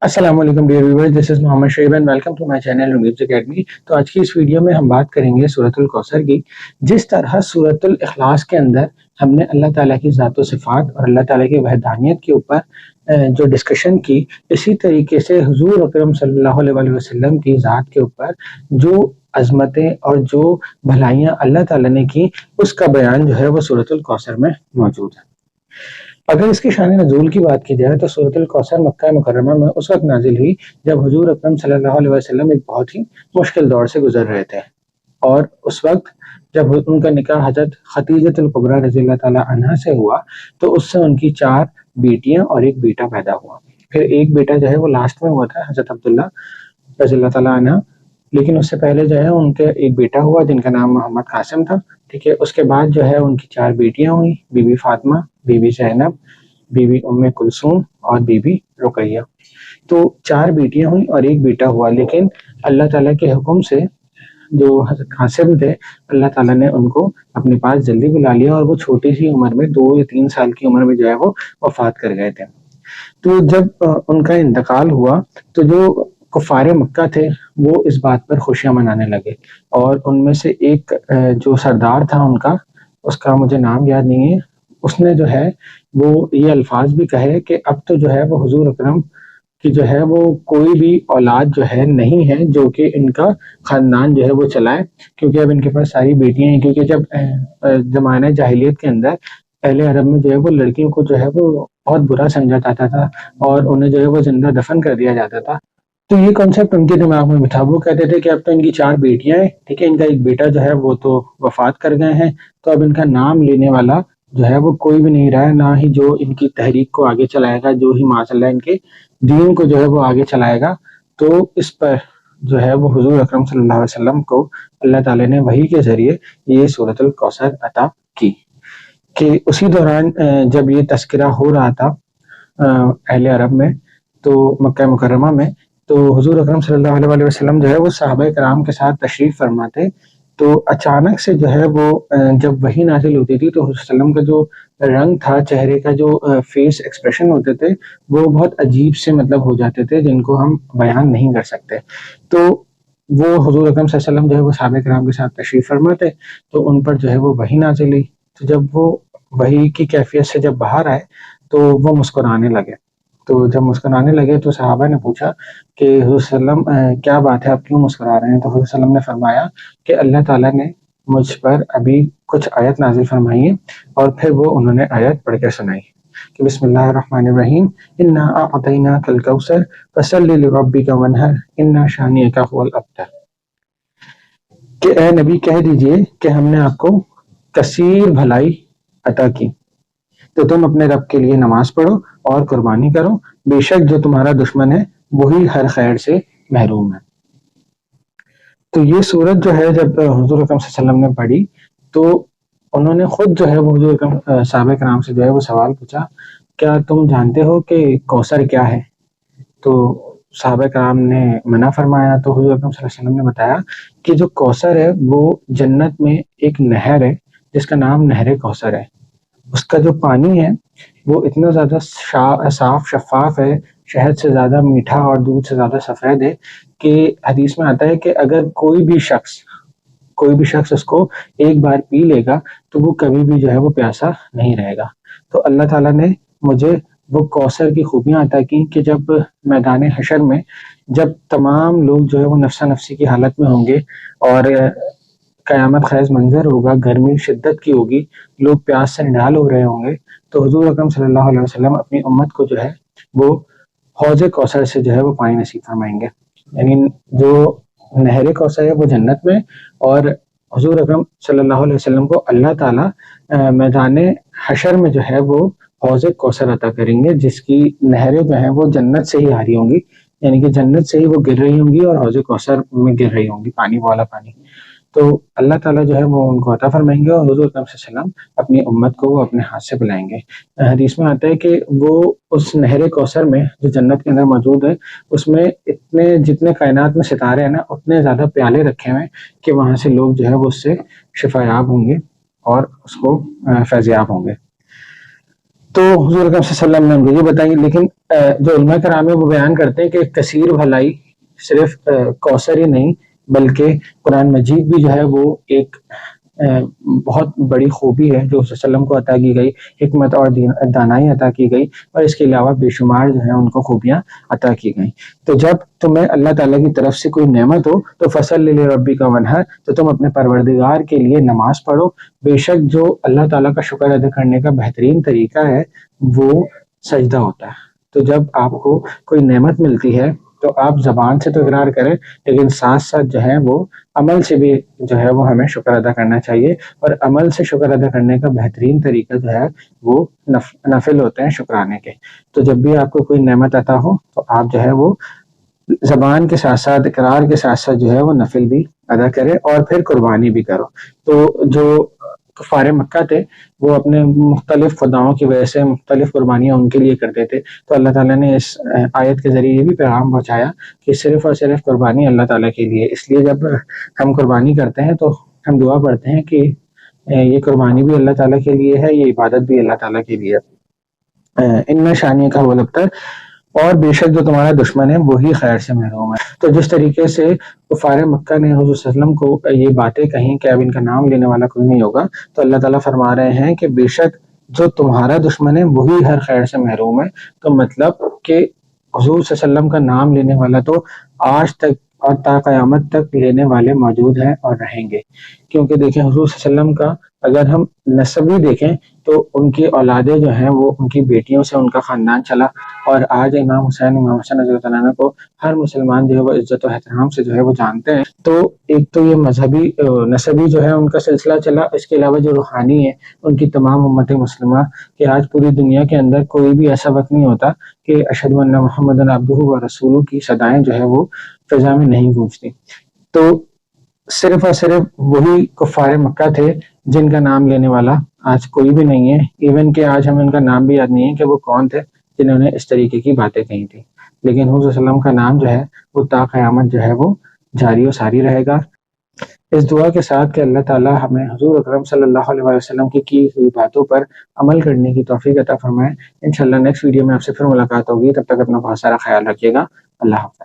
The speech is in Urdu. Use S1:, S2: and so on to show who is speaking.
S1: السلام علیکم dear viewers, this is Muhammad Shoaib and welcome to my channel news academy. تو آج کی اس ویڈیو میں ہم بات کریں گے سورۃ الکوثر کی۔ جس طرح سورۃ الاخلاص کے اندر ہم نے اللہ تعالیٰ کی ذات و صفات اور اللہ تعالیٰ کی وحدانیت کے اوپر جو ڈسکشن کی، اسی طریقے سے حضور اکرم صلی اللہ علیہ وسلم کی ذات کے اوپر جو عظمتیں اور جو بھلائیاں اللہ تعالیٰ نے کی، اس کا بیان جو ہے وہ سورۃ الکوثر میں موجود ہے۔ اگر اس کی شان نزول کی بات کی جائے تو سورۃ الکوثر مکہ مکرمہ میں اس وقت نازل ہوئی جب حضور اکرم صلی اللہ علیہ وسلم ایک بہت ہی مشکل دور سے گزر رہے تھے، اور اس وقت جب ان کا نکاح حضرت خدیجہ الکبریٰ رضی اللہ تعالیٰ عنہا سے ہوا تو اس سے ان کی 4 بیٹیاں اور ایک بیٹا پیدا ہوا۔ پھر ایک بیٹا جو ہے وہ لاسٹ میں ہوا تھا حضرت عبداللہ رضی اللہ تعالیٰ عنہ، لیکن اس سے پہلے جو ہے ان کے ایک بیٹا ہوا جن کا نام محمد قاسم تھا، ٹھیک ہے۔ اس کے بعد جو ہے ان کی 4 بیٹیاں ہوئیں، Bibi Fatima, Bibi Zainab, Bibi Umm Kulsum اور بی بی رقیہ۔ تو 4 بیٹیاں ہوئیں اور ایک بیٹا ہوا، لیکن اللہ تعالیٰ کے حکم سے جو حضرت قاسم تھے، اللہ تعالیٰ نے ان کو اپنے پاس جلدی بلا لیا، اور وہ چھوٹی سی عمر میں 2 یا 3 سال کی عمر میں جو ہے وہ وفات کر گئے تھے۔ تو جب ان کا انتقال ہوا تو جو کفار مکہ تھے وہ اس بات پر خوشیاں منانے لگے، اور ان میں سے ایک جو سردار تھا ان کا، اس کا مجھے نام یاد نہیں ہے، اس نے جو ہے وہ یہ الفاظ بھی کہے کہ اب تو جو ہے وہ حضور اکرم کی جو ہے وہ کوئی بھی اولاد جو ہے نہیں ہے جو کہ ان کا خاندان جو ہے وہ چلائے، کیونکہ اب ان کے پاس ساری بیٹیاں ہیں۔ کیونکہ جب زمانہ جاہلیت کے اندر اہل عرب میں جو ہے وہ لڑکیوں کو جو ہے وہ بہت برا سمجھا جاتا تھا اور انہیں جو ہے وہ زندہ دفن کر دیا جاتا تھا۔ تو یہ کانسیپٹ ان کے دماغ میں بٹھا، وہ کہتے تھے کہ اب تو ان کی 4 بیٹیاں ہیں، ٹھیک ہے، ان کا ایک بیٹا جو ہے وہ تو وفات کر گئے ہیں، تو اب ان کا نام لینے والا جو ہے وہ کوئی بھی نہیں رہا ہے، نہ ہی جو ان کی تحریک کو آگے چلائے گا، جو ہی ماشاء اللہ ان کے دین کو جو ہے وہ آگے چلائے گا۔ تو اس پر جو ہے وہ حضور اکرم صلی اللہ علیہ وسلم کو اللہ تعالیٰ نے وحی کے ذریعے یہ سورۃ الکوثر عطا کی، کہ اسی دوران جب یہ تذکرہ ہو رہا تھا اہل عرب میں، تو مکہ مکرمہ میں، تو حضور اکرم صلی اللہ علیہ وسلم جو ہے وہ صحابہ کرام کے ساتھ تشریف فرماتے، تو اچانک سے جو ہے وہ جب وحی نازل ہوتی تھی تو حضور صلی اللہ علیہ وسلم کا جو رنگ تھا، چہرے کا جو فیس ایکسپریشن ہوتے تھے، وہ بہت عجیب سے مطلب ہو جاتے تھے جن کو ہم بیان نہیں کر سکتے۔ تو وہ حضور اکرم صلی اللہ علیہ وسلم جو ہے وہ صحابہ کرام کے ساتھ تشریف فرماتے تو ان پر جو ہے وہ وحی نازل ہوئی۔ تو جب وہ وحی کی کیفیت سے جب باہر آئے تو وہ مسکرانے لگے۔ تو جب مسکرانے لگے تو صحابہ نے پوچھا کہ حضور صلی اللہ علیہ وسلم کیا بات ہے، آپ کیوں مسکرا رہے ہیں؟ تو حضور صلی اللہ علیہ وسلم نے فرمایا کہ اللہ تعالیٰ نے مجھ پر ابھی کچھ آیت نازل فرمائی ہے، اور پھر وہ انہوں نے آیت پڑھ کے سنائی کہ بسم اللہ الرحمن الرحیم، انا اعطیناک الکوثر فصل لربک وانحر ان شانئک هو الابتر، کہ اے نبی کہہ دیجئے کہ ہم نے آپ کو کثیر بھلائی عطا کی، تو تم اپنے رب کے لیے نماز پڑھو اور قربانی کرو، بے شک جو تمہارا دشمن ہے وہی ہر خیر سے محروم ہے۔ تو یہ صورت جو ہے جب حضور اکرم صلی اللہ علیہ وسلم نے پڑھی تو انہوں نے خود جو ہے وہ حضور اکرم صحابہ کرام سے جو ہے وہ سوال پوچھا، کیا تم جانتے ہو کہ کوثر کیا ہے؟ تو صحابہ کرام نے منع فرمایا، تو حضور اکرم صلی اللہ علیہ وسلم نے بتایا کہ جو کوثر ہے وہ جنت میں ایک نہر ہے جس کا نام نہر کوثر ہے، اس کا جو پانی ہے وہ اتنا زیادہ صاف شفاف ہے، شہد سے زیادہ میٹھا اور دودھ سے زیادہ سفید ہے، کہ حدیث میں آتا ہے کہ اگر کوئی بھی شخص اس کو ایک بار پی لے گا تو وہ کبھی بھی جو ہے وہ پیاسا نہیں رہے گا۔ تو اللہ تعالیٰ نے مجھے وہ کوثر کی خوبیاں عطا کی کہ جب میدان حشر میں جب تمام لوگ جو ہے وہ نفسا نفسی کی حالت میں ہوں گے اور قیامت خیز منظر ہوگا، گرمی شدت کی ہوگی، لوگ پیاس سے نڈال ہو رہے ہوں گے، تو حضور اکرم صلی اللہ علیہ وسلم اپنی امت کو جو ہے وہ حوض کوثر سے جو ہے وہ پانی نصیب فرمائیں گے۔ یعنی جو نہر کوثر ہے وہ جنت میں، اور حضور اکرم صلی اللہ علیہ وسلم کو اللہ تعالیٰ میدان حشر میں جو ہے وہ حوض کوثر عطا کریں گے، جس کی نہریں جو ہیں وہ جنت سے ہی آ رہی ہوں گی، یعنی کہ جنت سے ہی وہ گر رہی ہوں گی اور حوض کوثر میں گر رہی ہوں گی، پانی والا پانی۔ تو اللہ تعالیٰ جو ہے وہ ان کو عطا فرمائیں گے، اور حضور اکرم صلی اللہ علیہ وسلم اپنی امت کو وہ اپنے ہاتھ سے پلائیں گے۔ حدیث میں آتا ہے کہ وہ اس نہر کوثر میں جو جنت کے اندر موجود ہے، اس میں جتنے کائنات میں ستارے ہیں نا، اتنے زیادہ پیالے رکھے ہوئے کہ وہاں سے لوگ جو ہے وہ اس سے شفا یاب ہوں گے اور اس کو فیض یاب ہوں گے۔ تو حضور اکرم صلی اللہ علیہ وسلم نے ان کو یہ بتائی، لیکن جو علماء کرام ہے وہ بیان کرتے ہیں کہ کثیر بھلائی صرف کوثر ہی نہیں بلکہ قرآن مجید بھی جو ہے وہ ایک بہت بڑی خوبی ہے جو صلی اللہ علیہ وسلم کو عطا کی گئی، حکمت اور دانائی عطا کی گئی، اور اس کے علاوہ بے شمار جو ہے ان کو خوبیاں عطا کی گئی۔ تو جب تمہیں اللہ تعالیٰ کی طرف سے کوئی نعمت ہو تو فصل لربک وانحر، تو تم اپنے پروردگار کے لیے نماز پڑھو۔ بے شک جو اللہ تعالیٰ کا شکر ادا کرنے کا بہترین طریقہ ہے وہ سجدہ ہوتا ہے۔ تو جب آپ کو کوئی نعمت ملتی ہے تو آپ زبان سے تو اقرار کریں، لیکن ساتھ ساتھ جو ہے وہ عمل سے بھی جو ہے وہ ہمیں شکر ادا کرنا چاہیے، اور عمل سے شکر ادا کرنے کا بہترین طریقہ جو ہے وہ نفل ہوتے ہیں شکرانے کے۔ تو جب بھی آپ کو کوئی نعمت عطا ہو تو آپ جو ہے وہ زبان کے ساتھ ساتھ اقرار کے ساتھ ساتھ جو ہے وہ نفل بھی ادا کرے اور پھر قربانی بھی کرو۔ تو جو کفار مکہ تھے وہ اپنے مختلف خداؤں کی وجہ سے مختلف قربانیاں ان کے لیے کرتے تھے، تو اللہ تعالیٰ نے اس آیت کے ذریعے یہ بھی پیغام پہنچایا کہ صرف اور صرف قربانی اللہ تعالیٰ کے لیے۔ اس لیے جب ہم قربانی کرتے ہیں تو ہم دعا پڑھتے ہیں کہ یہ قربانی بھی اللہ تعالیٰ کے لیے ہے، یہ عبادت بھی اللہ تعالیٰ کے لیے ہے۔ ان شانی کا وہ لگتا ہے، اور بے شک جو تمہارا دشمن ہے وہی خیر سے محروم ہے۔ تو جس طریقے سے کفار مکہ نے حضور صلی اللہ علیہ وسلم کو یہ باتیں کہیں کہ اب ان کا نام لینے والا کوئی نہیں ہوگا، تو اللہ تعالیٰ فرما رہے ہیں کہ بے شک جو تمہارا دشمن ہے وہی ہر خیر سے محروم ہے۔ تو مطلب کہ حضور صلی اللہ علیہ وسلم کا نام لینے والا تو آج تک اور تا قیامت تک لینے والے موجود ہیں اور رہیں گے، کیونکہ دیکھیں حضور صلی اللہ علیہ وسلم کا اگر ہم نسب بھی دیکھیں تو ان کی اولادیں جو ہیں وہ ان کی بیٹیوں سے ان کا خاندان چلا، اور آج امام حسین رضی اللہ عنہ کو ہر مسلمان جو ہے وہ عزت و احترام سے جو ہے وہ جانتے ہیں۔ تو ایک تو یہ مذہبی نسبی جو ہے ان کا سلسلہ چلا، اس کے علاوہ جو روحانی ہے ان کی تمام امت مسلمہ کہ آج پوری دنیا کے اندر کوئی بھی ایسا وقت نہیں ہوتا کہ اشہد ان محمد عبدہ و رسولہ کی صدائیں جو ہے وہ فضا میں نہیں گونجتی۔ تو صرف اور صرف وہی کفار مکہ تھے جن کا نام لینے والا آج کوئی بھی نہیں ہے، ایون کہ آج ہمیں ان کا نام بھی یاد نہیں ہے کہ وہ کون تھے جنہوں نے اس طریقے کی باتیں کہی تھی، لیکن حضور صلی اللہ علیہ وسلم کا نام جو ہے وہ تا قیامت جو ہے وہ جاری و ساری رہے گا۔ اس دعا کے ساتھ کہ اللہ تعالیٰ ہمیں حضور اکرم صلی اللہ علیہ وسلم کی ہوئی باتوں پر عمل کرنے کی توفیق عطا فرمائے۔ انشاءاللہ نیکسٹ ویڈیو میں آپ سے پھر ملاقات ہوگی، تب تک اپنا بہت سارا خیال رکھیے گا۔ اللہ حافظ۔